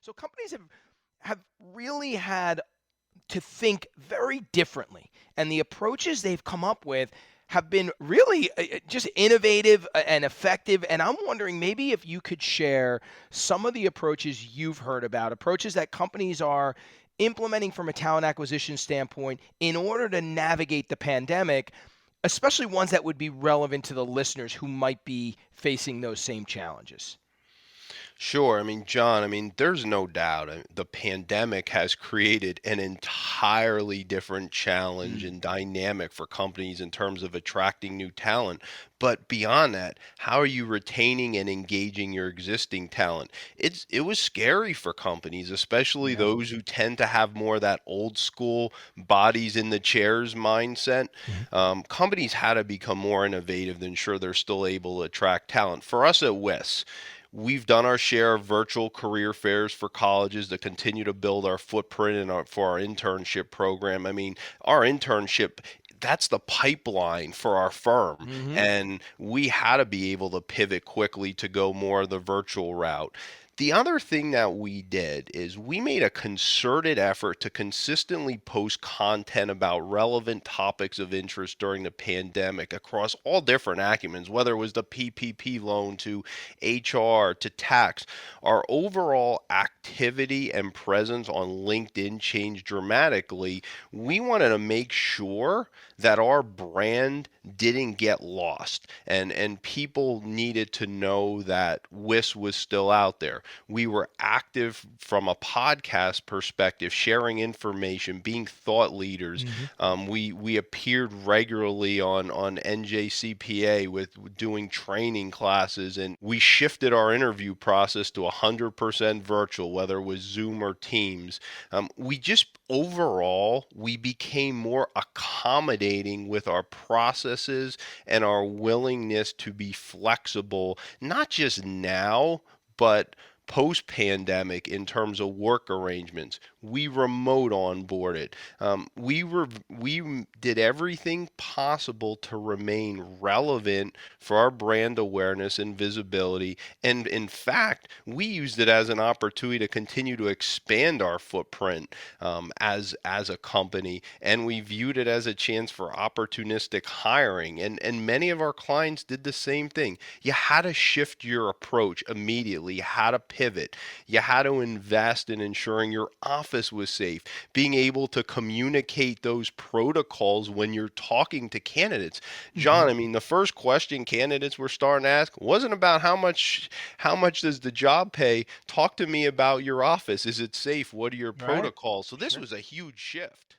So companies have really had to think very differently, and the approaches they've come up with have been really just innovative and effective. And I'm wondering maybe if you could share some of the approaches you've heard about, approaches that companies are implementing from a talent acquisition standpoint in order to navigate the pandemic, especially ones that would be relevant to the listeners who might be facing those same challenges. Sure. I mean, John, I mean, there's no doubt the pandemic has created an entirely different challenge Mm. and dynamic for companies in terms of attracting new talent. But beyond that, how are you retaining and engaging your existing talent? It was scary for companies, especially Yeah. those who tend to have more of that old school bodies in the chairs mindset. Mhm. Companies had to become more innovative to ensure they're still able to attract talent. For us at WIS, we've done our share of virtual career fairs for colleges to continue to build our footprint and for our internship program. I mean, our internship, that's the pipeline for our firm. Mhm. And we had to be able to pivot quickly to go more of the virtual route. The other thing that we did is we made a concerted effort to consistently post content about relevant topics of interest during the pandemic across all different acumens, whether it was the PPP loan to HR to tax. Our overall activity and presence on LinkedIn changed dramatically. We wanted to make sure that our brand didn't get lost, and people needed to know that WIS was still out there. We were active from a podcast perspective, sharing information, being thought leaders. Mhm. We appeared regularly on NJCPA with doing training classes, and we shifted our interview process to 100% virtual, whether it was Zoom or Teams. We just overall we became more accommodating with our processes and our willingness to be flexible, not just now, but post pandemic in terms of work arrangements. We remote onboarded. We did everything possible to remain relevant for our brand awareness and visibility. And in fact, we used it as an opportunity to continue to expand our footprint as a company, and we viewed it as a chance for opportunistic hiring. And many of our clients did the same thing. You had to shift your approach immediately. You had to pivot. You had to invest in ensuring your office was safe, being able to communicate those protocols when you're talking to candidates. Mhm. John, I mean, the first question candidates were starting to ask wasn't about how much does the job pay? Talk to me about your office. Is it safe? What are your Right. protocols? So this Sure. was a huge shift.